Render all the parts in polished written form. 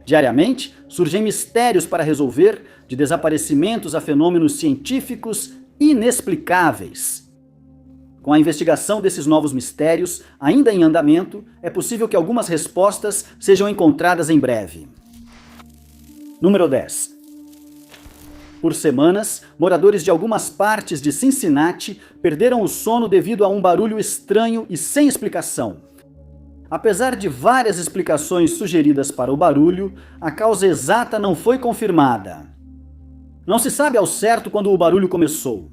Diariamente, surgem mistérios para resolver, de desaparecimentos a fenômenos científicos inexplicáveis. Com a investigação desses novos mistérios, ainda em andamento, é possível que algumas respostas sejam encontradas em breve. Número 10. Por semanas, moradores de algumas partes de Cincinnati perderam o sono devido a um barulho estranho e sem explicação. Apesar de várias explicações sugeridas para o barulho, a causa exata não foi confirmada. Não se sabe ao certo quando o barulho começou.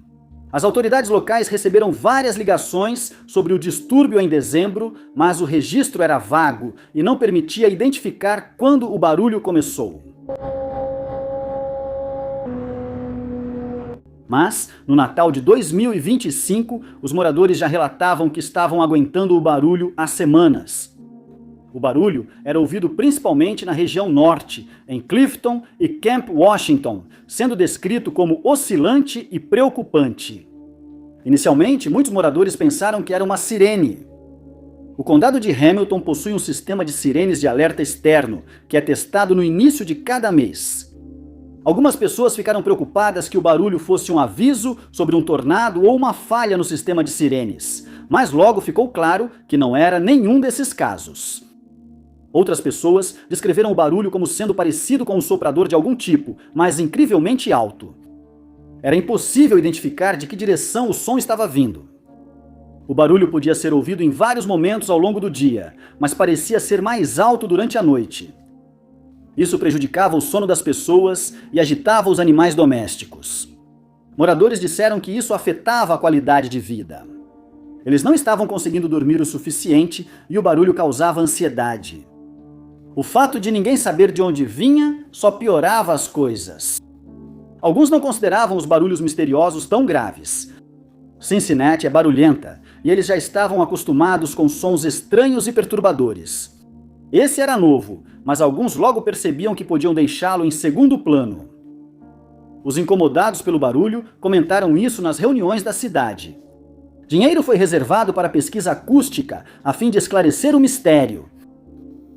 As autoridades locais receberam várias ligações sobre o distúrbio em dezembro, mas o registro era vago e não permitia identificar quando o barulho começou. Mas, no Natal de 2025, os moradores já relatavam que estavam aguentando o barulho há semanas. O barulho era ouvido principalmente na região norte, em Clifton e Camp Washington, sendo descrito como oscilante e preocupante. Inicialmente, muitos moradores pensaram que era uma sirene. O condado de Hamilton possui um sistema de sirenes de alerta externo, que é testado no início de cada mês. Algumas pessoas ficaram preocupadas que o barulho fosse um aviso sobre um tornado ou uma falha no sistema de sirenes, mas logo ficou claro que não era nenhum desses casos. Outras pessoas descreveram o barulho como sendo parecido com um soprador de algum tipo, mas incrivelmente alto. Era impossível identificar de que direção o som estava vindo. O barulho podia ser ouvido em vários momentos ao longo do dia, mas parecia ser mais alto durante a noite. Isso prejudicava o sono das pessoas e agitava os animais domésticos. Moradores disseram que isso afetava a qualidade de vida. Eles não estavam conseguindo dormir o suficiente e o barulho causava ansiedade. O fato de ninguém saber de onde vinha só piorava as coisas. Alguns não consideravam os barulhos misteriosos tão graves. Cincinnati é barulhenta e eles já estavam acostumados com sons estranhos e perturbadores. Esse era novo, mas alguns logo percebiam que podiam deixá-lo em segundo plano. Os incomodados pelo barulho comentaram isso nas reuniões da cidade. Dinheiro foi reservado para pesquisa acústica a fim de esclarecer o mistério.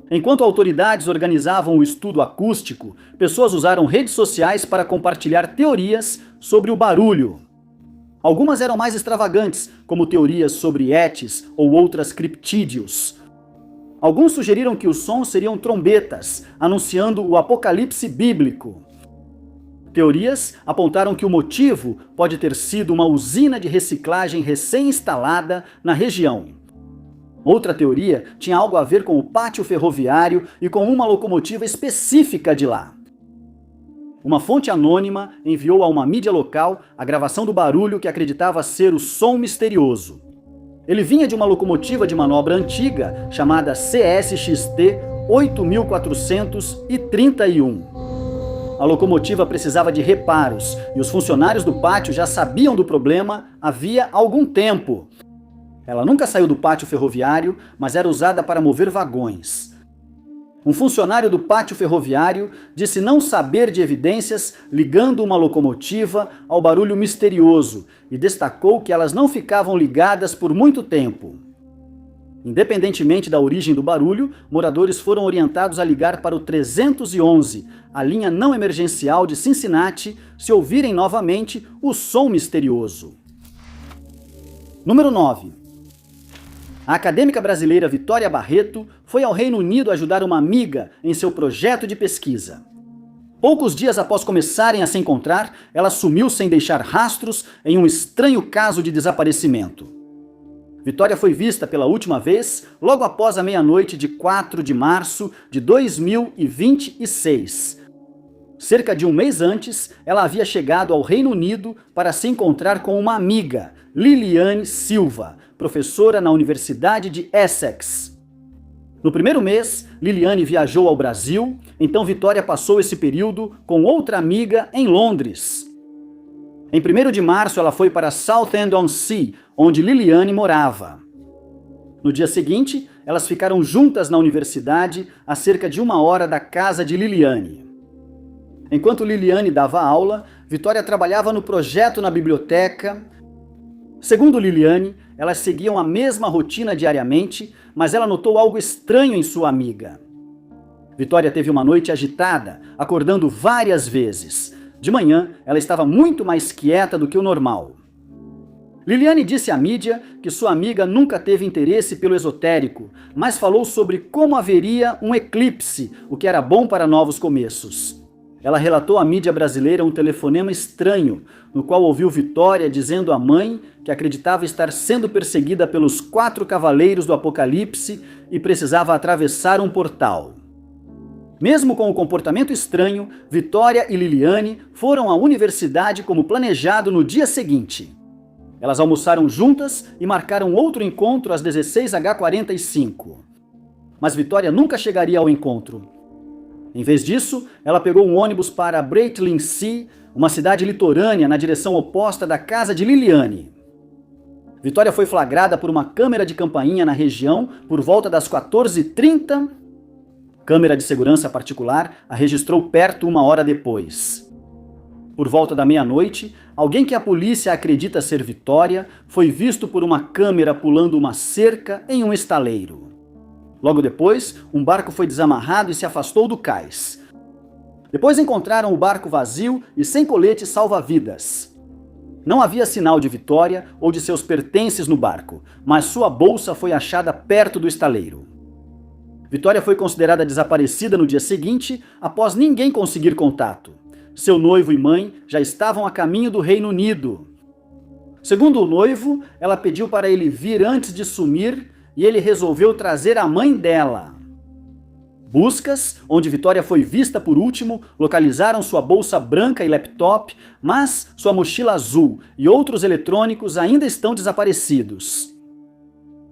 Enquanto autoridades organizavam o estudo acústico, pessoas usaram redes sociais para compartilhar teorias sobre o barulho. Algumas eram mais extravagantes, como teorias sobre etes ou outras criptídeos. Alguns sugeriram que os sons seriam trombetas, anunciando o apocalipse bíblico. Teorias apontaram que o motivo pode ter sido uma usina de reciclagem recém-instalada na região. Outra teoria tinha algo a ver com o pátio ferroviário e com uma locomotiva específica de lá. Uma fonte anônima enviou a uma mídia local a gravação do barulho que acreditava ser o som misterioso. Ele vinha de uma locomotiva de manobra antiga chamada CSXT 8431. A locomotiva precisava de reparos e os funcionários do pátio já sabiam do problema havia algum tempo. Ela nunca saiu do pátio ferroviário, mas era usada para mover vagões. Um funcionário do pátio ferroviário disse não saber de evidências ligando uma locomotiva ao barulho misterioso e destacou que elas não ficavam ligadas por muito tempo. Independentemente da origem do barulho, moradores foram orientados a ligar para o 311, a linha não emergencial de Cincinnati, se ouvirem novamente o som misterioso. Número 9. A acadêmica brasileira Vitória Barreto foi ao Reino Unido ajudar uma amiga em seu projeto de pesquisa. Poucos dias após começarem a se encontrar, ela sumiu sem deixar rastros em um estranho caso de desaparecimento. Vitória foi vista pela última vez logo após a meia-noite de 4 de março de 2026. Cerca de um mês antes, ela havia chegado ao Reino Unido para se encontrar com uma amiga, Liliane Silva, professora na Universidade de Essex. No primeiro mês, Liliane viajou ao Brasil, então Vitória passou esse período com outra amiga em Londres. Em 1º de março, ela foi para Southend-on-Sea, onde Liliane morava. No dia seguinte, elas ficaram juntas na universidade a cerca de 1 hora da casa de Liliane. Enquanto Liliane dava aula, Vitória trabalhava no projeto na biblioteca. Segundo Liliane, elas seguiam a mesma rotina diariamente, mas ela notou algo estranho em sua amiga. Vitória teve uma noite agitada, acordando várias vezes. De manhã, ela estava muito mais quieta do que o normal. Liliane disse à mídia que sua amiga nunca teve interesse pelo esotérico, mas falou sobre como haveria um eclipse, o que era bom para novos começos. Ela relatou à mídia brasileira um telefonema estranho, no qual ouviu Vitória dizendo à mãe que acreditava estar sendo perseguida pelos 4 cavaleiros do Apocalipse e precisava atravessar um portal. Mesmo com o comportamento estranho, Vitória e Liliane foram à universidade como planejado no dia seguinte. Elas almoçaram juntas e marcaram outro encontro às 16h45. Mas Vitória nunca chegaria ao encontro. Em vez disso, ela pegou um ônibus para Braitlin-Sea, uma cidade litorânea na direção oposta da casa de Liliane. Vitória foi flagrada por uma câmera de campainha na região por volta das 14h30. Câmera de segurança particular a registrou perto 1 hora depois. Por volta da meia-noite, alguém que a polícia acredita ser Vitória foi visto por uma câmera pulando uma cerca em um estaleiro. Logo depois, um barco foi desamarrado e se afastou do cais. Depois encontraram o barco vazio e sem colete salva-vidas. Não havia sinal de Vitória ou de seus pertences no barco, mas sua bolsa foi achada perto do estaleiro. Vitória foi considerada desaparecida no dia seguinte, após ninguém conseguir contato. Seu noivo e mãe já estavam a caminho do Reino Unido. Segundo o noivo, ela pediu para ele vir antes de sumir e ele resolveu trazer a mãe dela. Buscas, onde Vitória foi vista por último, localizaram sua bolsa branca e laptop, mas sua mochila azul e outros eletrônicos ainda estão desaparecidos.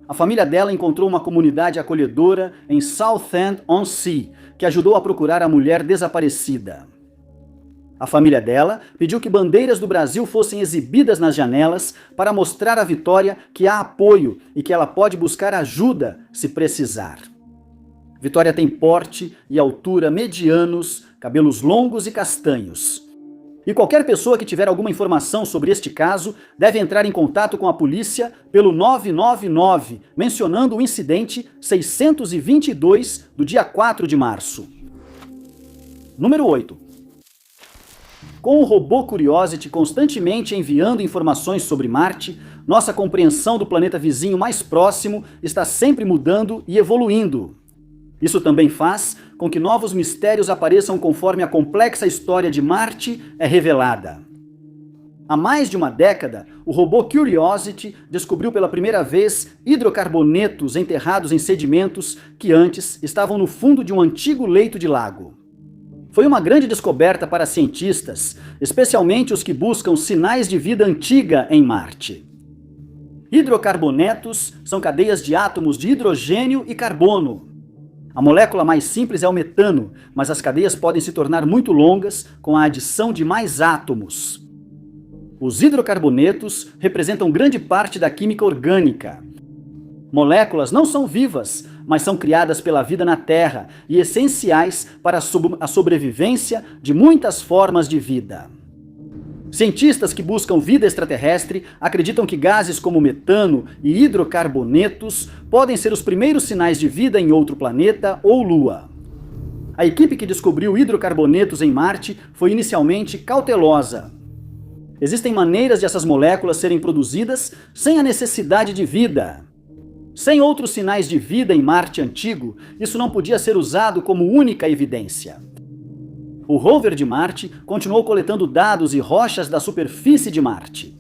A família dela encontrou uma comunidade acolhedora em Southend-on-Sea, que ajudou a procurar a mulher desaparecida. A família dela pediu que bandeiras do Brasil fossem exibidas nas janelas para mostrar à Vitória que há apoio e que ela pode buscar ajuda se precisar. Vitória tem porte e altura medianos, cabelos longos e castanhos. E qualquer pessoa que tiver alguma informação sobre este caso deve entrar em contato com a polícia pelo 999, mencionando o incidente 622 do dia 4 de março. Número 8. Com o robô Curiosity constantemente enviando informações sobre Marte, nossa compreensão do planeta vizinho mais próximo está sempre mudando e evoluindo. Isso também faz com que novos mistérios apareçam conforme a complexa história de Marte é revelada. Há mais de uma década, o robô Curiosity descobriu pela primeira vez hidrocarbonetos enterrados em sedimentos que antes estavam no fundo de um antigo leito de lago. Foi uma grande descoberta para cientistas, especialmente os que buscam sinais de vida antiga em Marte. Hidrocarbonetos são cadeias de átomos de hidrogênio e carbono. A molécula mais simples é o metano, mas as cadeias podem se tornar muito longas com a adição de mais átomos. Os hidrocarbonetos representam grande parte da química orgânica. Moléculas não são vivas, mas são criadas pela vida na Terra e essenciais para a sobrevivência de muitas formas de vida. Cientistas que buscam vida extraterrestre acreditam que gases como metano e hidrocarbonetos podem ser os primeiros sinais de vida em outro planeta ou lua. A equipe que descobriu hidrocarbonetos em Marte foi inicialmente cautelosa. Existem maneiras de essas moléculas serem produzidas sem a necessidade de vida. Sem outros sinais de vida em Marte antigo, isso não podia ser usado como única evidência. O rover de Marte continuou coletando dados e rochas da superfície de Marte.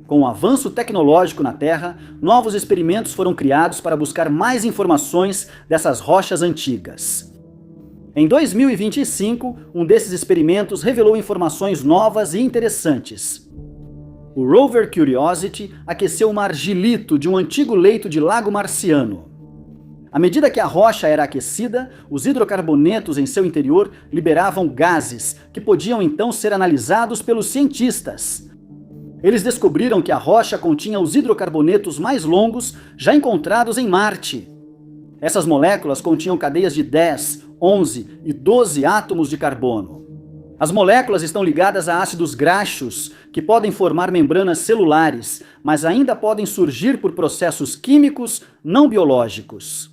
Com o avanço tecnológico na Terra, novos experimentos foram criados para buscar mais informações dessas rochas antigas. Em 2025, um desses experimentos revelou informações novas e interessantes. O rover Curiosity aqueceu uma argilito de um antigo leito de lago marciano. À medida que a rocha era aquecida, os hidrocarbonetos em seu interior liberavam gases, que podiam então ser analisados pelos cientistas. Eles descobriram que a rocha continha os hidrocarbonetos mais longos já encontrados em Marte. Essas moléculas continham cadeias de 10, 11 e 12 átomos de carbono. As moléculas estão ligadas a ácidos graxos, que podem formar membranas celulares, mas ainda podem surgir por processos químicos não biológicos.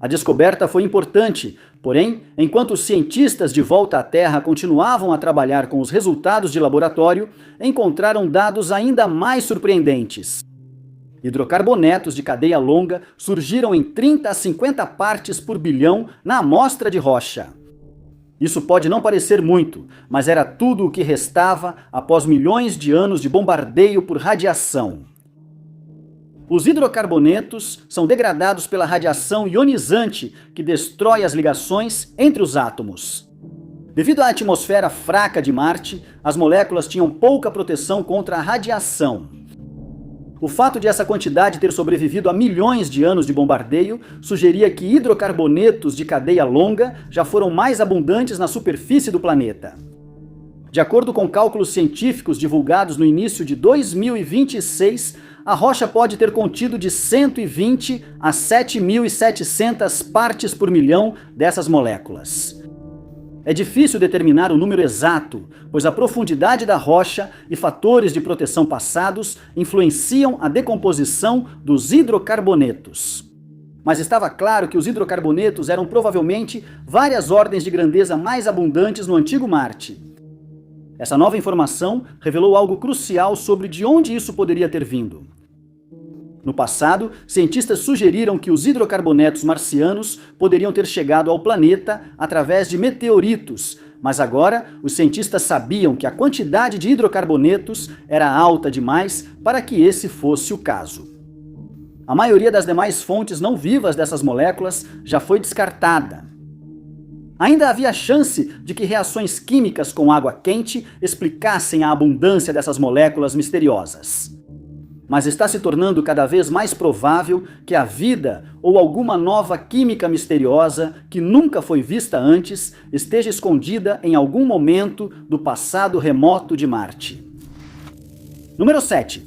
A descoberta foi importante, porém, enquanto os cientistas de volta à Terra continuavam a trabalhar com os resultados de laboratório, encontraram dados ainda mais surpreendentes. Hidrocarbonetos de cadeia longa surgiram em 30 a 50 partes por bilhão na amostra de rocha. Isso pode não parecer muito, mas era tudo o que restava após milhões de anos de bombardeio por radiação. Os hidrocarbonetos são degradados pela radiação ionizante que destrói as ligações entre os átomos. Devido à atmosfera fraca de Marte, as moléculas tinham pouca proteção contra a radiação. O fato de essa quantidade ter sobrevivido a milhões de anos de bombardeio sugeria que hidrocarbonetos de cadeia longa já foram mais abundantes na superfície do planeta. De acordo com cálculos científicos divulgados no início de 2026, a rocha pode ter contido de 120 a 7.700 partes por milhão dessas moléculas. É difícil determinar o número exato, pois a profundidade da rocha e fatores de proteção passados influenciam a decomposição dos hidrocarbonetos. Mas estava claro que os hidrocarbonetos eram provavelmente várias ordens de grandeza mais abundantes no antigo Marte. Essa nova informação revelou algo crucial sobre de onde isso poderia ter vindo. No passado, cientistas sugeriram que os hidrocarbonetos marcianos poderiam ter chegado ao planeta através de meteoritos, mas agora os cientistas sabiam que a quantidade de hidrocarbonetos era alta demais para que esse fosse o caso. A maioria das demais fontes não vivas dessas moléculas já foi descartada. Ainda havia chance de que reações químicas com água quente explicassem a abundância dessas moléculas misteriosas. Mas está se tornando cada vez mais provável que a vida ou alguma nova química misteriosa que nunca foi vista antes esteja escondida em algum momento do passado remoto de Marte. Número 7.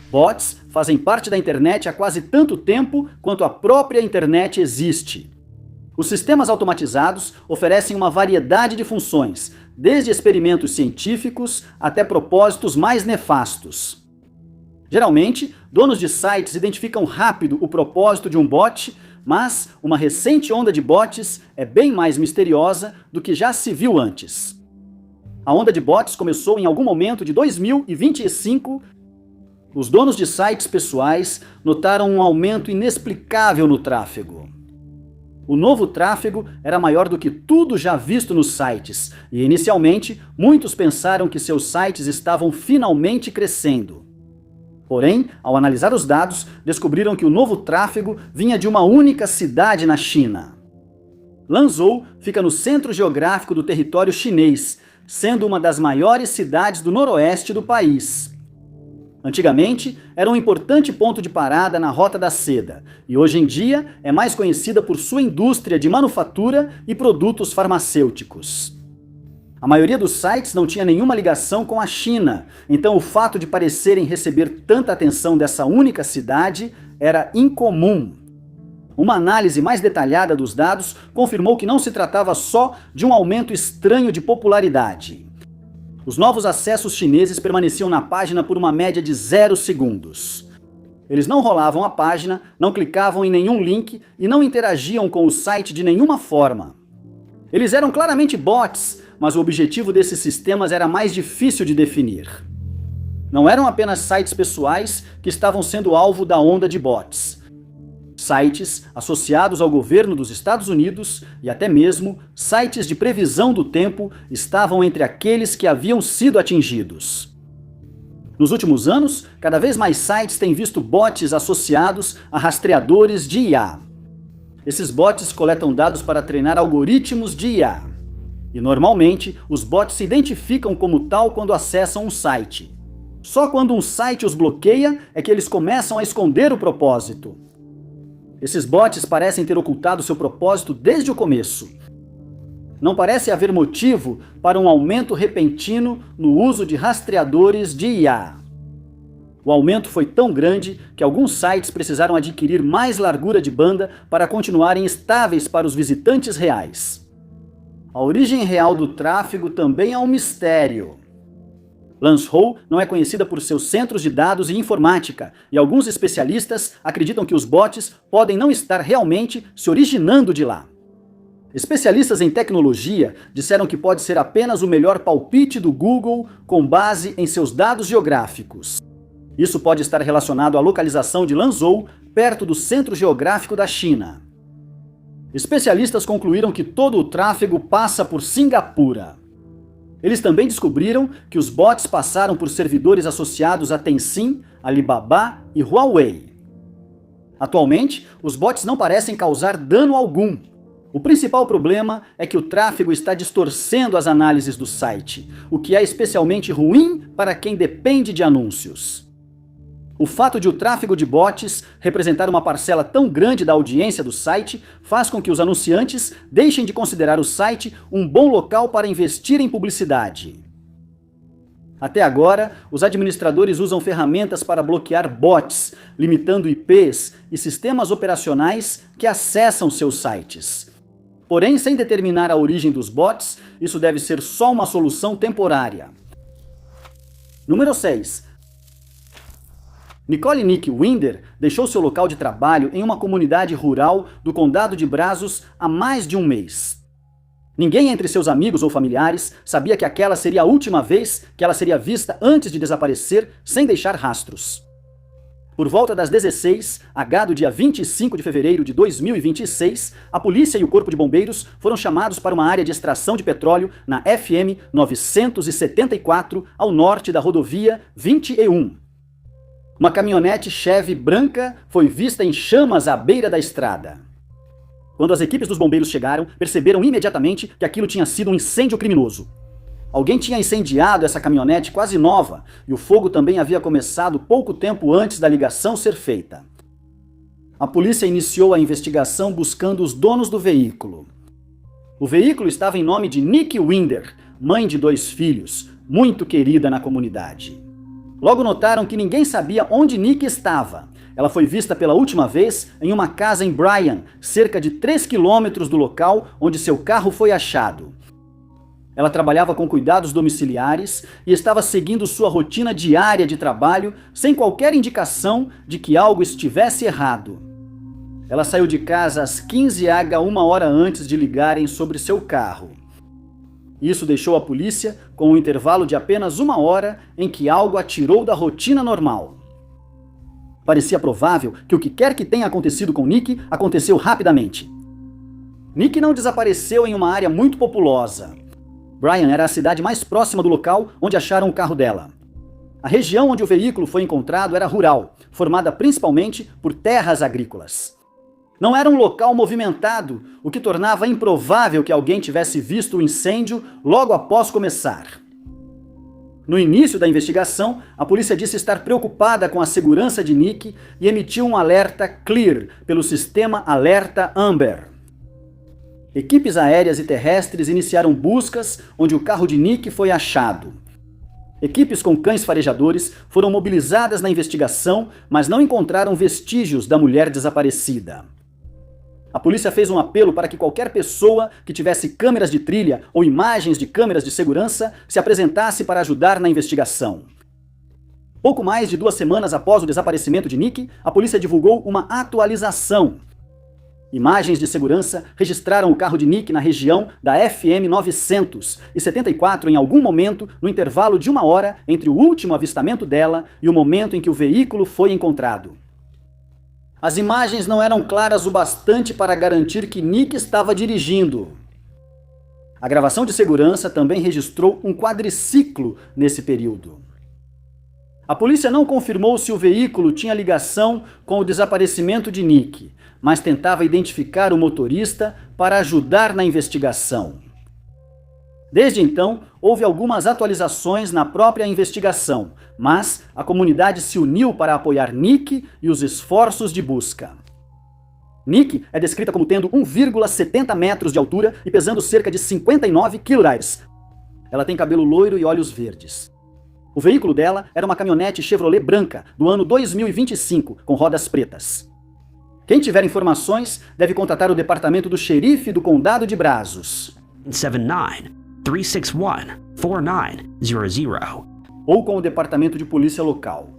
Bots fazem parte da internet há quase tanto tempo quanto a própria internet existe. Os sistemas automatizados oferecem uma variedade de funções, desde experimentos científicos até propósitos mais nefastos. Geralmente, donos de sites identificam rápido o propósito de um bot, mas uma recente onda de bots é bem mais misteriosa do que já se viu antes. A onda de bots começou em algum momento de 2025. Os donos de sites pessoais notaram um aumento inexplicável no tráfego. O novo tráfego era maior do que tudo já visto nos sites, e inicialmente muitos pensaram que seus sites estavam finalmente crescendo. Porém, ao analisar os dados, descobriram que o novo tráfego vinha de uma única cidade na China. Lanzhou fica no centro geográfico do território chinês, sendo uma das maiores cidades do noroeste do país. Antigamente, era um importante ponto de parada na Rota da Seda, e hoje em dia é mais conhecida por sua indústria de manufatura e produtos farmacêuticos. A maioria dos sites não tinha nenhuma ligação com a China, então o fato de parecerem receber tanta atenção dessa única cidade era incomum. Uma análise mais detalhada dos dados confirmou que não se tratava só de um aumento estranho de popularidade. Os novos acessos chineses permaneciam na página por uma média de 0 segundos. Eles não rolavam a página, não clicavam em nenhum link e não interagiam com o site de nenhuma forma. Eles eram claramente bots, mas o objetivo desses sistemas era mais difícil de definir. Não eram apenas sites pessoais que estavam sendo alvo da onda de bots. Sites associados ao governo dos Estados Unidos e até mesmo sites de previsão do tempo estavam entre aqueles que haviam sido atingidos. Nos últimos anos, cada vez mais sites têm visto bots associados a rastreadores de IA. Esses bots coletam dados para treinar algoritmos de IA. E normalmente, os bots se identificam como tal quando acessam um site. Só quando um site os bloqueia é que eles começam a esconder o propósito. Esses bots parecem ter ocultado seu propósito desde o começo. Não parece haver motivo para um aumento repentino no uso de rastreadores de IA. O aumento foi tão grande que alguns sites precisaram adquirir mais largura de banda para continuarem estáveis para os visitantes reais. A origem real do tráfego também é um mistério. Lance Hall não é conhecida por seus centros de dados e informática, e alguns especialistas acreditam que os bots podem não estar realmente se originando de lá. Especialistas em tecnologia disseram que pode ser apenas o melhor palpite do Google com base em seus dados geográficos. Isso pode estar relacionado à localização de Lanzhou, perto do centro geográfico da China. Especialistas concluíram que todo o tráfego passa por Singapura. Eles também descobriram que os bots passaram por servidores associados a Tencent, Alibaba e Huawei. Atualmente, os bots não parecem causar dano algum. O principal problema é que o tráfego está distorcendo as análises do site, o que é especialmente ruim para quem depende de anúncios. O fato de o tráfego de bots representar uma parcela tão grande da audiência do site faz com que os anunciantes deixem de considerar o site um bom local para investir em publicidade. Até agora, os administradores usam ferramentas para bloquear bots, limitando IPs e sistemas operacionais que acessam seus sites. Porém, sem determinar a origem dos bots, isso deve ser só uma solução temporária. Número 6. Nicole Nick Winder deixou seu local de trabalho em uma comunidade rural do condado de Brazos há mais de um mês. Ninguém entre seus amigos ou familiares sabia que aquela seria a última vez que ela seria vista antes de desaparecer sem deixar rastros. Por volta das 16h do dia 25 de fevereiro de 2026, a polícia e o corpo de bombeiros foram chamados para uma área de extração de petróleo na FM 974, ao norte da rodovia 20E1. Uma caminhonete Chevy branca foi vista em chamas à beira da estrada. Quando as equipes dos bombeiros chegaram, perceberam imediatamente que aquilo tinha sido um incêndio criminoso. Alguém tinha incendiado essa caminhonete quase nova, e o fogo também havia começado pouco tempo antes da ligação ser feita. A polícia iniciou a investigação buscando os donos do veículo. O veículo estava em nome de Nick Winder, mãe de 2 filhos, muito querida na comunidade. Logo notaram que ninguém sabia onde Nick estava. Ela foi vista pela última vez em uma casa em Bryan, cerca de 3 quilômetros do local onde seu carro foi achado. Ela trabalhava com cuidados domiciliares e estava seguindo sua rotina diária de trabalho sem qualquer indicação de que algo estivesse errado. Ela saiu de casa às 15h, 1 hora antes de ligarem sobre seu carro. Isso deixou a polícia com um intervalo de apenas 1 hora em que algo a tirou da rotina normal. Parecia provável que o que quer que tenha acontecido com Nick aconteceu rapidamente. Nick não desapareceu em uma área muito populosa. Bryan era a cidade mais próxima do local onde acharam o carro dela. A região onde o veículo foi encontrado era rural, formada principalmente por terras agrícolas. Não era um local movimentado, o que tornava improvável que alguém tivesse visto o incêndio logo após começar. No início da investigação, a polícia disse estar preocupada com a segurança de Nick e emitiu um alerta Clear pelo sistema Alerta Amber. Equipes aéreas e terrestres iniciaram buscas onde o carro de Nick foi achado. Equipes com cães farejadores foram mobilizadas na investigação, mas não encontraram vestígios da mulher desaparecida. A polícia fez um apelo para que qualquer pessoa que tivesse câmeras de trilha ou imagens de câmeras de segurança se apresentasse para ajudar na investigação. Pouco mais de 2 semanas após o desaparecimento de Nick, a polícia divulgou uma atualização. Imagens de segurança registraram o carro de Nick na região da FM 974 em algum momento no intervalo de 1 hora entre o último avistamento dela e o momento em que o veículo foi encontrado. As imagens não eram claras o bastante para garantir que Nick estava dirigindo. A gravação de segurança também registrou um quadriciclo nesse período. A polícia não confirmou se o veículo tinha ligação com o desaparecimento de Nick, mas tentava identificar o motorista para ajudar na investigação. Desde então, houve algumas atualizações na própria investigação, mas a comunidade se uniu para apoiar Nick e os esforços de busca. Nick é descrita como tendo 1,70 metros de altura e pesando cerca de 59 kg. Ela tem cabelo loiro e olhos verdes. O veículo dela era uma caminhonete Chevrolet branca, do ano 2025, com rodas pretas. Quem tiver informações deve contatar o departamento do xerife do condado de Brazos. 79-361-4900. ou com o departamento de polícia local.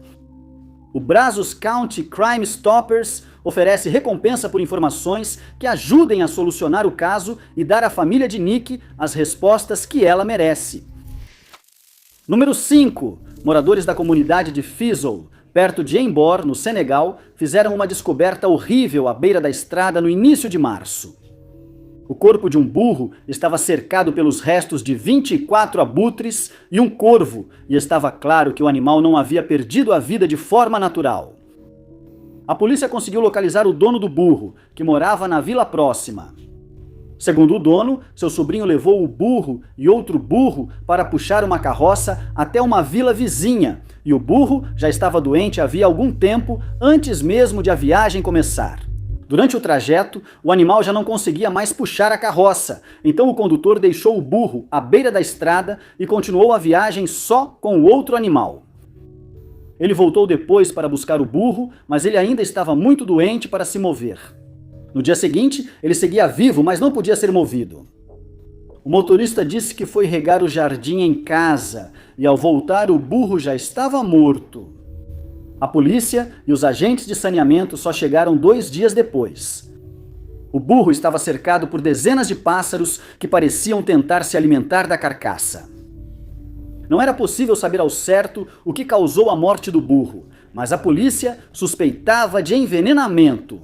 O Brazos County Crime Stoppers oferece recompensa por informações que ajudem a solucionar o caso e dar à família de Nick as respostas que ela merece. Número 5. Moradores da comunidade de Fizzle, perto de Embor, no Senegal, fizeram uma descoberta horrível à beira da estrada no início de março. O corpo de um burro estava cercado pelos restos de 24 abutres e um corvo, e estava claro que o animal não havia perdido a vida de forma natural. A polícia conseguiu localizar o dono do burro, que morava na vila próxima. Segundo o dono, seu sobrinho levou o burro e outro burro para puxar uma carroça até uma vila vizinha, e o burro já estava doente havia algum tempo antes mesmo de a viagem começar. Durante o trajeto, o animal já não conseguia mais puxar a carroça, então o condutor deixou o burro à beira da estrada e continuou a viagem só com o outro animal. Ele voltou depois para buscar o burro, mas ele ainda estava muito doente para se mover. No dia seguinte, ele seguia vivo, mas não podia ser movido. O motorista disse que foi regar o jardim em casa e, ao voltar, o burro já estava morto. A polícia e os agentes de saneamento só chegaram 2 dias depois. O burro estava cercado por dezenas de pássaros que pareciam tentar se alimentar da carcaça. Não era possível saber ao certo o que causou a morte do burro, mas a polícia suspeitava de envenenamento.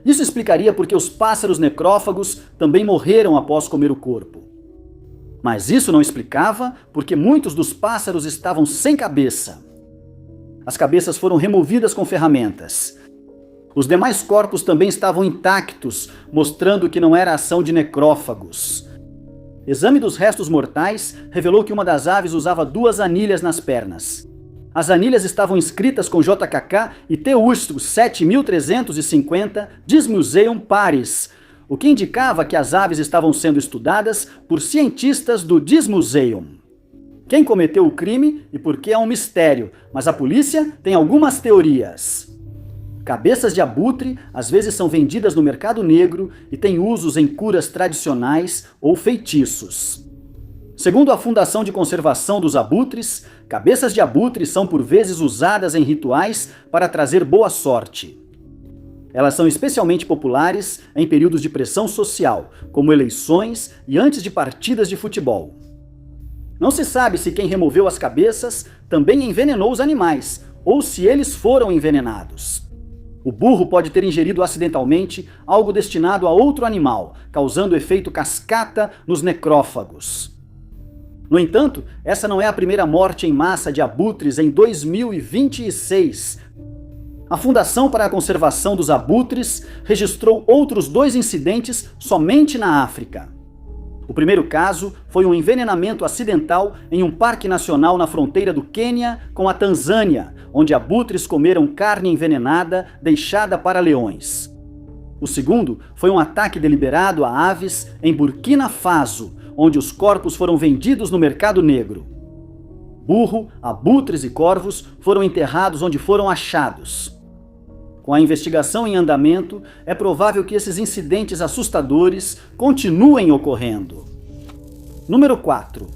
Isso explicaria porque os pássaros necrófagos também morreram após comer o corpo. Mas isso não explicava porque muitos dos pássaros estavam sem cabeça. As cabeças foram removidas com ferramentas. Os demais corpos também estavam intactos, mostrando que não era ação de necrófagos. Exame dos restos mortais revelou que uma das aves usava 2 anilhas nas pernas. As anilhas estavam inscritas com JKK e TUSTRO 7350 Dismuseum Paris, o que indicava que as aves estavam sendo estudadas por cientistas do Dismuseum. Quem cometeu o crime e por que é um mistério, mas a polícia tem algumas teorias. Cabeças de abutre às vezes são vendidas no mercado negro e têm usos em curas tradicionais ou feitiços. Segundo a Fundação de Conservação dos Abutres, cabeças de abutre são por vezes usadas em rituais para trazer boa sorte. Elas são especialmente populares em períodos de pressão social, como eleições e antes de partidas de futebol. Não se sabe se quem removeu as cabeças também envenenou os animais, ou se eles foram envenenados. O burro pode ter ingerido acidentalmente algo destinado a outro animal, causando efeito cascata nos necrófagos. No entanto, essa não é a primeira morte em massa de abutres em 2026. A Fundação para a Conservação dos Abutres registrou outros 2 incidentes somente na África. O primeiro caso foi um envenenamento acidental em um parque nacional na fronteira do Quênia com a Tanzânia, onde abutres comeram carne envenenada deixada para leões. O segundo foi um ataque deliberado a aves em Burkina Faso, onde os corpos foram vendidos no mercado negro. Burro, abutres e corvos foram enterrados onde foram achados. Com a investigação em andamento, é provável que esses incidentes assustadores continuem ocorrendo. Número 4.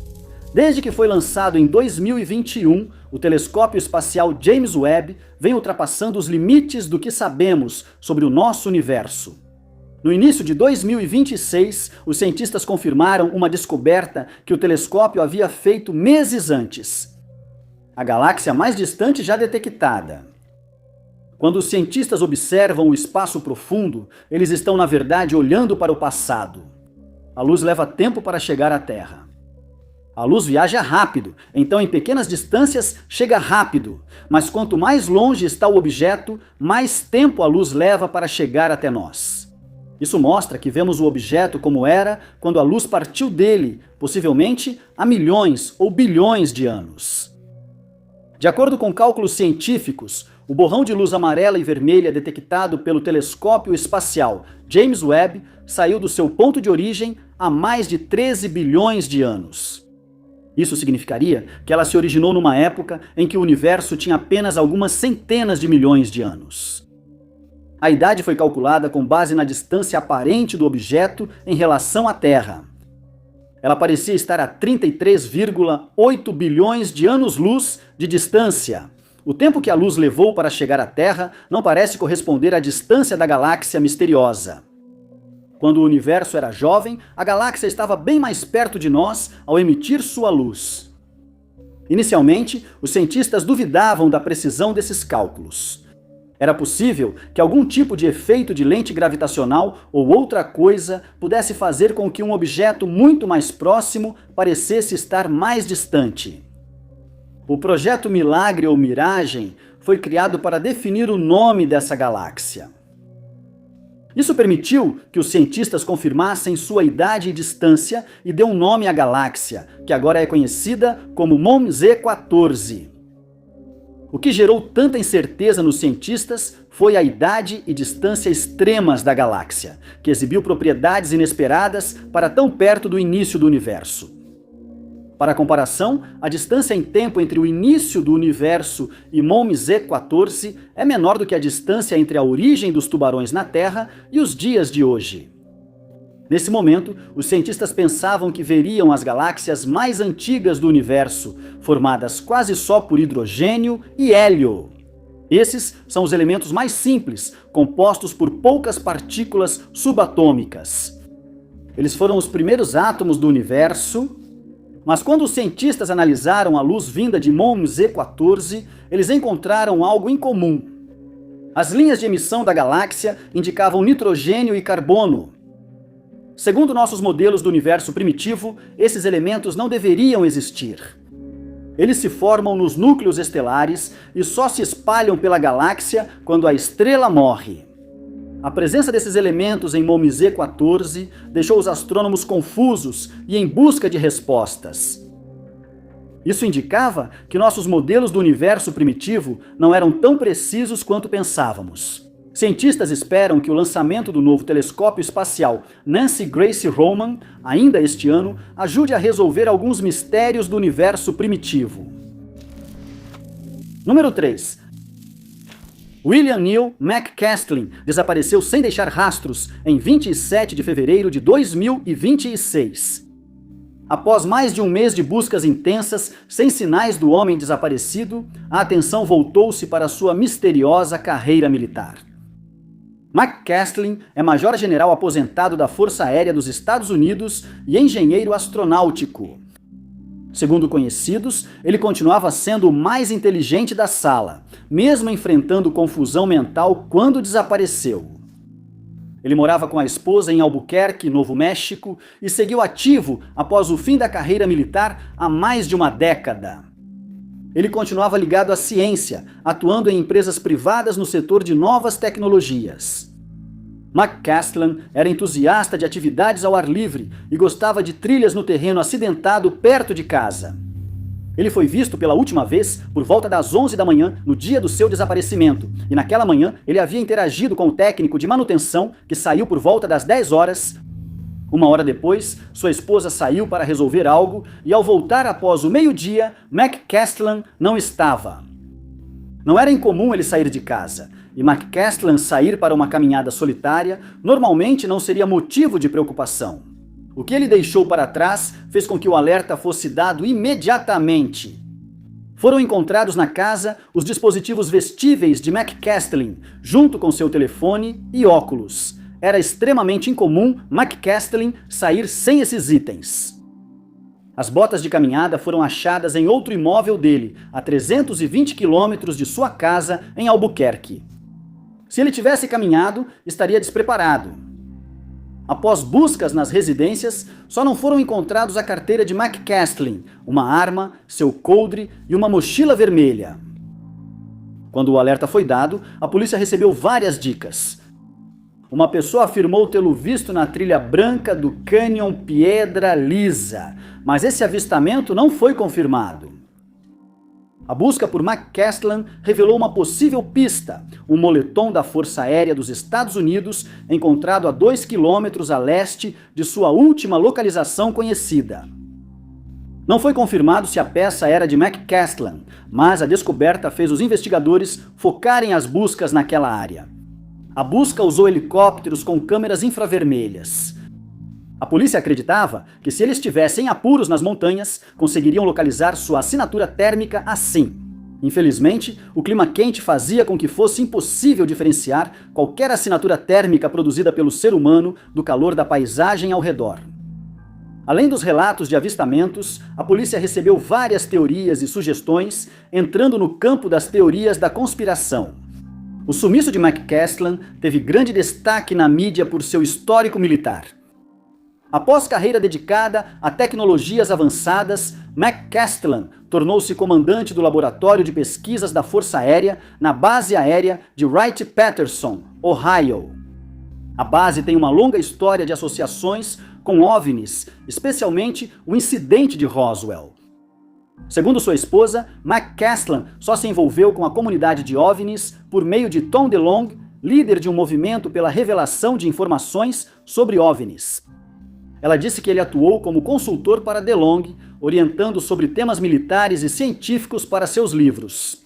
Desde que foi lançado em 2021, o telescópio espacial James Webb vem ultrapassando os limites do que sabemos sobre o nosso universo. No início de 2026, os cientistas confirmaram uma descoberta que o telescópio havia feito meses antes. A galáxia mais distante já detectada. Quando os cientistas observam o espaço profundo, eles estão, na verdade, olhando para o passado. A luz leva tempo para chegar à Terra. A luz viaja rápido, então em pequenas distâncias chega rápido, mas quanto mais longe está o objeto, mais tempo a luz leva para chegar até nós. Isso mostra que vemos o objeto como era quando a luz partiu dele, possivelmente há milhões ou bilhões de anos. De acordo com cálculos científicos, o borrão de luz amarela e vermelha detectado pelo telescópio espacial James Webb saiu do seu ponto de origem há mais de 13 bilhões de anos. Isso significaria que ela se originou numa época em que o universo tinha apenas algumas centenas de milhões de anos. A idade foi calculada com base na distância aparente do objeto em relação à Terra. Ela parecia estar a 33,8 bilhões de anos-luz de distância. O tempo que a luz levou para chegar à Terra não parece corresponder à distância da galáxia misteriosa. Quando o universo era jovem, a galáxia estava bem mais perto de nós ao emitir sua luz. Inicialmente, os cientistas duvidavam da precisão desses cálculos. Era possível que algum tipo de efeito de lente gravitacional ou outra coisa pudesse fazer com que um objeto muito mais próximo parecesse estar mais distante. O projeto Milagre ou Miragem foi criado para definir o nome dessa galáxia. Isso permitiu que os cientistas confirmassem sua idade e distância e deu um nome à galáxia, que agora é conhecida como MOM-Z14. O que gerou tanta incerteza nos cientistas foi a idade e distância extremas da galáxia, que exibiu propriedades inesperadas para tão perto do início do universo. Para comparação, a distância em tempo entre o início do universo e MOM-Z14 é menor do que a distância entre a origem dos tubarões na Terra e os dias de hoje. Nesse momento, os cientistas pensavam que veriam as galáxias mais antigas do universo, formadas quase só por hidrogênio e hélio. Esses são os elementos mais simples, compostos por poucas partículas subatômicas. Eles foram os primeiros átomos do universo, mas quando os cientistas analisaram a luz vinda de MOM-Z14, eles encontraram algo incomum. As linhas de emissão da galáxia indicavam nitrogênio e carbono. Segundo nossos modelos do universo primitivo, esses elementos não deveriam existir. Eles se formam nos núcleos estelares e só se espalham pela galáxia quando a estrela morre. A presença desses elementos em MOM-Z14 deixou os astrônomos confusos e em busca de respostas. Isso indicava que nossos modelos do universo primitivo não eram tão precisos quanto pensávamos. Cientistas esperam que o lançamento do novo telescópio espacial Nancy Grace Roman, ainda este ano, ajude a resolver alguns mistérios do universo primitivo. Número 3. William Neal McCastlin desapareceu sem deixar rastros em 27 de fevereiro de 2026. Após mais de um mês de buscas intensas, sem sinais do homem desaparecido, a atenção voltou-se para sua misteriosa carreira militar. McCastlin é major-general aposentado da Força Aérea dos Estados Unidos e engenheiro astronáutico. Segundo conhecidos, ele continuava sendo o mais inteligente da sala, mesmo enfrentando confusão mental quando desapareceu. Ele morava com a esposa em Albuquerque, Novo México, e seguiu ativo após o fim da carreira militar há mais de uma década. Ele continuava ligado à ciência, atuando em empresas privadas no setor de novas tecnologias. McCastlin era entusiasta de atividades ao ar livre e gostava de trilhas no terreno acidentado perto de casa. Ele foi visto pela última vez por volta das 11 da manhã no dia do seu desaparecimento, e naquela manhã ele havia interagido com o técnico de manutenção que saiu por volta das 10 horas. Uma hora depois, sua esposa saiu para resolver algo e ao voltar após o meio-dia, McCastlin não estava. Não era incomum ele sair de casa, e McCastlin sair para uma caminhada solitária normalmente não seria motivo de preocupação. O que ele deixou para trás fez com que o alerta fosse dado imediatamente. Foram encontrados na casa os dispositivos vestíveis de McCastlin, junto com seu telefone e óculos. Era extremamente incomum McCastlin sair sem esses itens. As botas de caminhada foram achadas em outro imóvel dele, a 320 quilômetros de sua casa em Albuquerque. Se ele tivesse caminhado, estaria despreparado. Após buscas nas residências, só não foram encontrados a carteira de McCastlin, uma arma, seu coldre e uma mochila vermelha. Quando o alerta foi dado, a polícia recebeu várias dicas. Uma pessoa afirmou tê-lo visto na trilha branca do Canyon Piedra Lisa, mas esse avistamento não foi confirmado. A busca por McCastlin revelou uma possível pista, um moletom da Força Aérea dos Estados Unidos encontrado a 2 quilômetros a leste de sua última localização conhecida. Não foi confirmado se a peça era de McCastlin, mas a descoberta fez os investigadores focarem as buscas naquela área. A busca usou helicópteros com câmeras infravermelhas. A polícia acreditava que se eles tivessem apuros nas montanhas, conseguiriam localizar sua assinatura térmica assim. Infelizmente, o clima quente fazia com que fosse impossível diferenciar qualquer assinatura térmica produzida pelo ser humano do calor da paisagem ao redor. Além dos relatos de avistamentos, a polícia recebeu várias teorias e sugestões, entrando no campo das teorias da conspiração. O sumiço de McCasland teve grande destaque na mídia por seu histórico militar. Após carreira dedicada a tecnologias avançadas, McCasland tornou-se comandante do Laboratório de Pesquisas da Força Aérea na Base Aérea de Wright-Patterson, Ohio. A base tem uma longa história de associações com OVNIs, especialmente o incidente de Roswell. Segundo sua esposa, McCasland só se envolveu com a comunidade de OVNIs por meio de Tom DeLonge, líder de um movimento pela revelação de informações sobre OVNIs. Ela disse que ele atuou como consultor para DeLonge, orientando sobre temas militares e científicos para seus livros.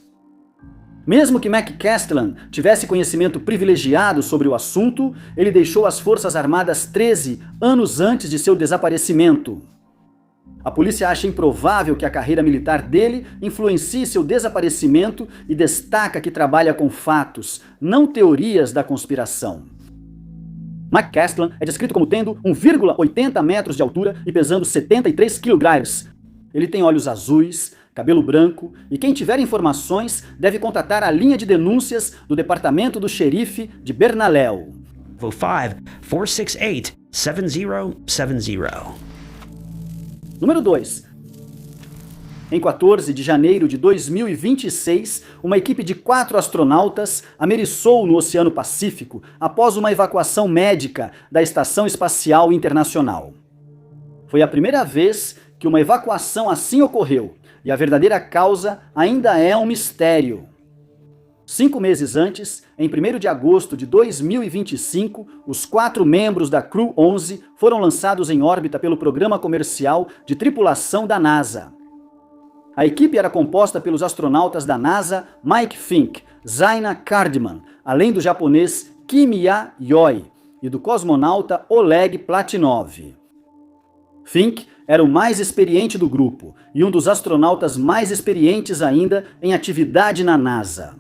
Mesmo que McCasland tivesse conhecimento privilegiado sobre o assunto, ele deixou as Forças Armadas 13 anos antes de seu desaparecimento. A polícia acha improvável que a carreira militar dele influencie seu desaparecimento e destaca que trabalha com fatos, não teorias da conspiração. McCasland é descrito como tendo 1,80 metros de altura e pesando 73 kg. Ele tem olhos azuis, cabelo branco e quem tiver informações deve contatar a linha de denúncias do Departamento do Xerife de Bernalillo. 5-468-7070. Número 2. Em 14 de janeiro de 2026, uma equipe de 4 astronautas ameriçou no Oceano Pacífico após uma evacuação médica da Estação Espacial Internacional. Foi a primeira vez que uma evacuação assim ocorreu, e a verdadeira causa ainda é um mistério. 5 meses antes, em 1º de agosto de 2025, os 4 membros da Crew 11 foram lançados em órbita pelo programa comercial de tripulação da NASA. A equipe era composta pelos astronautas da NASA Mike Fink, Zaina Cardman, além do japonês Kimiya Yoi e do cosmonauta Oleg Platinov. Fink era o mais experiente do grupo e um dos astronautas mais experientes ainda em atividade na NASA.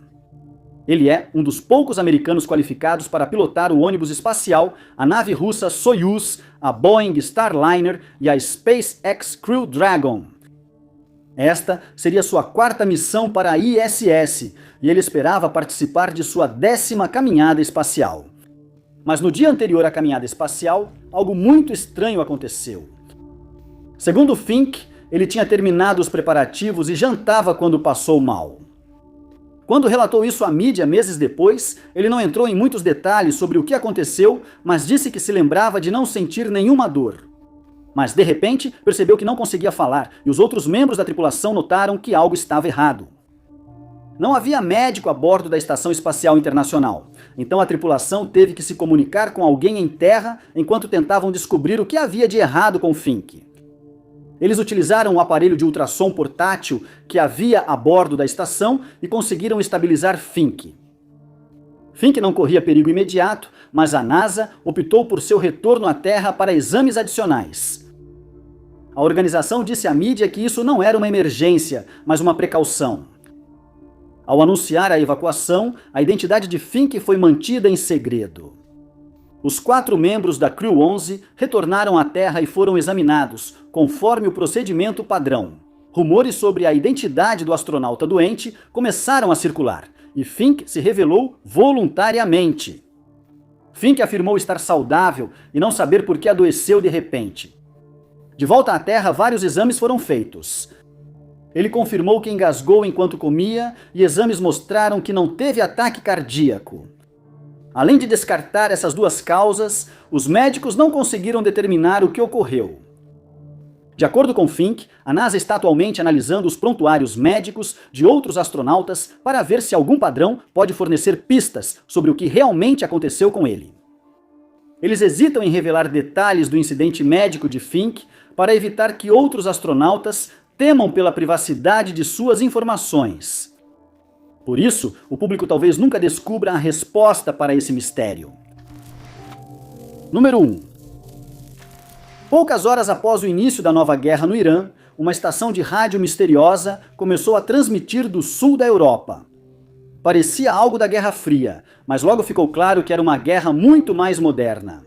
Ele é um dos poucos americanos qualificados para pilotar o ônibus espacial, a nave russa Soyuz, a Boeing Starliner e a SpaceX Crew Dragon. Esta seria sua 4ª missão para a ISS, e ele esperava participar de sua 10ª caminhada espacial. Mas no dia anterior à caminhada espacial, algo muito estranho aconteceu. Segundo Fink, ele tinha terminado os preparativos e jantava quando passou mal. Quando relatou isso à mídia meses depois, ele não entrou em muitos detalhes sobre o que aconteceu, mas disse que se lembrava de não sentir nenhuma dor. Mas, de repente, percebeu que não conseguia falar e os outros membros da tripulação notaram que algo estava errado. Não havia médico a bordo da Estação Espacial Internacional, então a tripulação teve que se comunicar com alguém em terra enquanto tentavam descobrir o que havia de errado com Fink. Eles utilizaram um aparelho de ultrassom portátil que havia a bordo da estação e conseguiram estabilizar Fink. Fink não corria perigo imediato, mas a NASA optou por seu retorno à Terra para exames adicionais. A organização disse à mídia que isso não era uma emergência, mas uma precaução. Ao anunciar a evacuação, a identidade de Fink foi mantida em segredo. Os 4 membros da Crew 11 retornaram à Terra e foram examinados, conforme o procedimento padrão. Rumores sobre a identidade do astronauta doente começaram a circular, e Fink se revelou voluntariamente. Fink afirmou estar saudável e não saber por que adoeceu de repente. De volta à Terra, vários exames foram feitos. Ele confirmou que engasgou enquanto comia e exames mostraram que não teve ataque cardíaco. Além de descartar essas 2 causas, os médicos não conseguiram determinar o que ocorreu. De acordo com Fink, a NASA está atualmente analisando os prontuários médicos de outros astronautas para ver se algum padrão pode fornecer pistas sobre o que realmente aconteceu com ele. Eles hesitam em revelar detalhes do incidente médico de Fink para evitar que outros astronautas temam pela privacidade de suas informações. Por isso, o público talvez nunca descubra a resposta para esse mistério. Número 1. Poucas horas após o início da nova guerra no Irã, uma estação de rádio misteriosa começou a transmitir do sul da Europa. Parecia algo da Guerra Fria, mas logo ficou claro que era uma guerra muito mais moderna.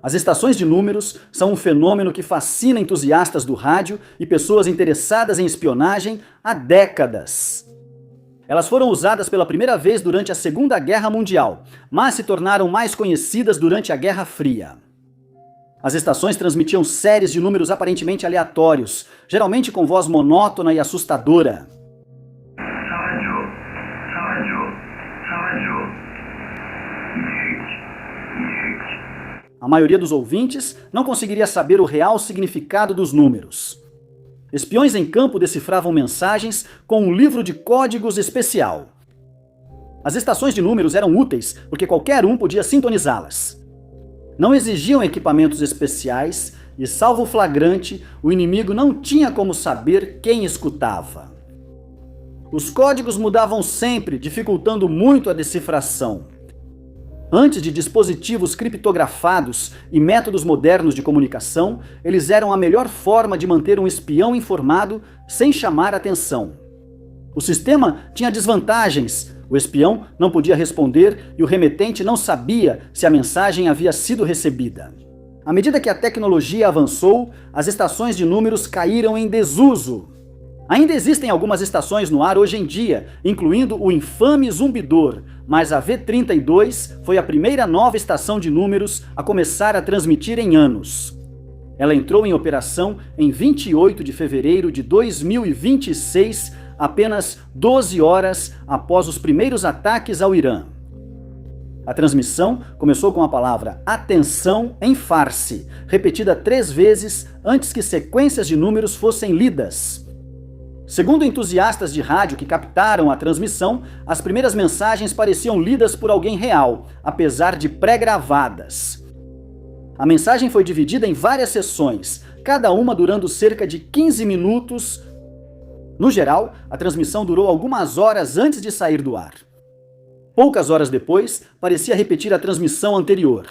As estações de números são um fenômeno que fascina entusiastas do rádio e pessoas interessadas em espionagem há décadas. Elas foram usadas pela primeira vez durante a Segunda Guerra Mundial, mas se tornaram mais conhecidas durante a Guerra Fria. As estações transmitiam séries de números aparentemente aleatórios, geralmente com voz monótona e assustadora. A maioria dos ouvintes não conseguiria saber o real significado dos números. Espiões em campo decifravam mensagens com um livro de códigos especial. As estações de números eram úteis porque qualquer um podia sintonizá-las. Não exigiam equipamentos especiais e, salvo o flagrante, o inimigo não tinha como saber quem escutava. Os códigos mudavam sempre, dificultando muito a decifração. Antes de dispositivos criptografados e métodos modernos de comunicação, eles eram a melhor forma de manter um espião informado sem chamar atenção. O sistema tinha desvantagens. O espião não podia responder e o remetente não sabia se a mensagem havia sido recebida. À medida que a tecnologia avançou, as estações de números caíram em desuso. Ainda existem algumas estações no ar hoje em dia, incluindo o infame Zumbidor, mas a V32 foi a primeira nova estação de números a começar a transmitir em anos. Ela entrou em operação em 28 de fevereiro de 2026, apenas 12 horas após os primeiros ataques ao Irã. A transmissão começou com a palavra atenção em farsi, repetida 3 vezes antes que sequências de números fossem lidas. Segundo entusiastas de rádio que captaram a transmissão, as primeiras mensagens pareciam lidas por alguém real, apesar de pré-gravadas. A mensagem foi dividida em várias sessões, cada uma durando cerca de 15 minutos. No geral, a transmissão durou algumas horas antes de sair do ar. Poucas horas depois, parecia repetir a transmissão anterior.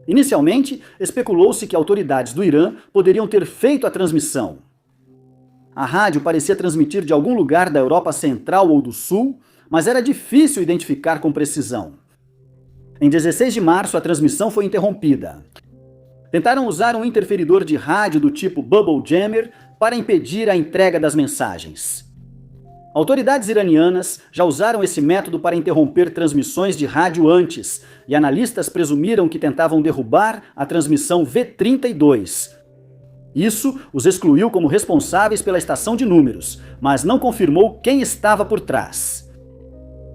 Inicialmente, especulou-se que autoridades do Irã poderiam ter feito a transmissão. A rádio parecia transmitir de algum lugar da Europa Central ou do Sul, mas era difícil identificar com precisão. Em 16 de março, a transmissão foi interrompida. Tentaram usar um interferidor de rádio do tipo Bubble Jammer para impedir a entrega das mensagens. Autoridades iranianas já usaram esse método para interromper transmissões de rádio antes, e analistas presumiram que tentavam derrubar a transmissão V32. Isso os excluiu como responsáveis pela estação de números, mas não confirmou quem estava por trás.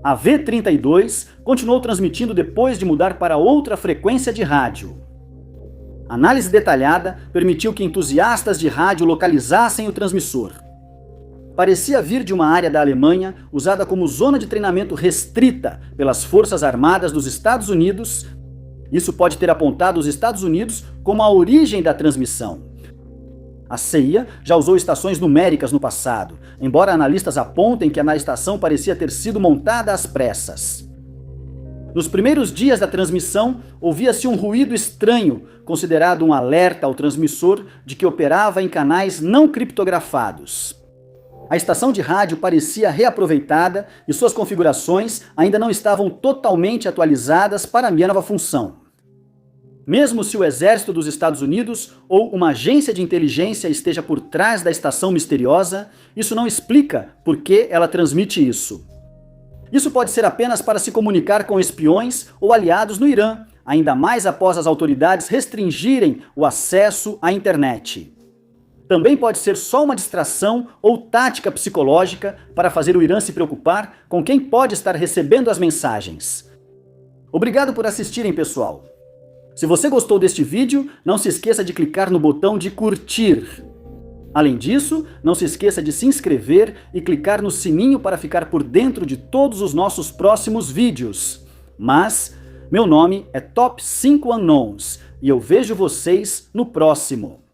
A V32 continuou transmitindo depois de mudar para outra frequência de rádio. Análise detalhada permitiu que entusiastas de rádio localizassem o transmissor. Parecia vir de uma área da Alemanha usada como zona de treinamento restrita pelas Forças Armadas dos Estados Unidos. Isso pode ter apontado os Estados Unidos como a origem da transmissão. A CIA já usou estações numéricas no passado, embora analistas apontem que a estação parecia ter sido montada às pressas. Nos primeiros dias da transmissão, ouvia-se um ruído estranho, considerado um alerta ao transmissor de que operava em canais não criptografados. A estação de rádio parecia reaproveitada e suas configurações ainda não estavam totalmente atualizadas para a minha nova função. Mesmo se o exército dos Estados Unidos ou uma agência de inteligência esteja por trás da estação misteriosa, isso não explica por que ela transmite isso. Isso pode ser apenas para se comunicar com espiões ou aliados no Irã, ainda mais após as autoridades restringirem o acesso à internet. Também pode ser só uma distração ou tática psicológica para fazer o Irã se preocupar com quem pode estar recebendo as mensagens. Obrigado por assistirem, pessoal. Se você gostou deste vídeo, não se esqueça de clicar no botão de curtir. Além disso, não se esqueça de se inscrever e clicar no sininho para ficar por dentro de todos os nossos próximos vídeos. Mas, meu nome é Top 5 Unknowns e eu vejo vocês no próximo.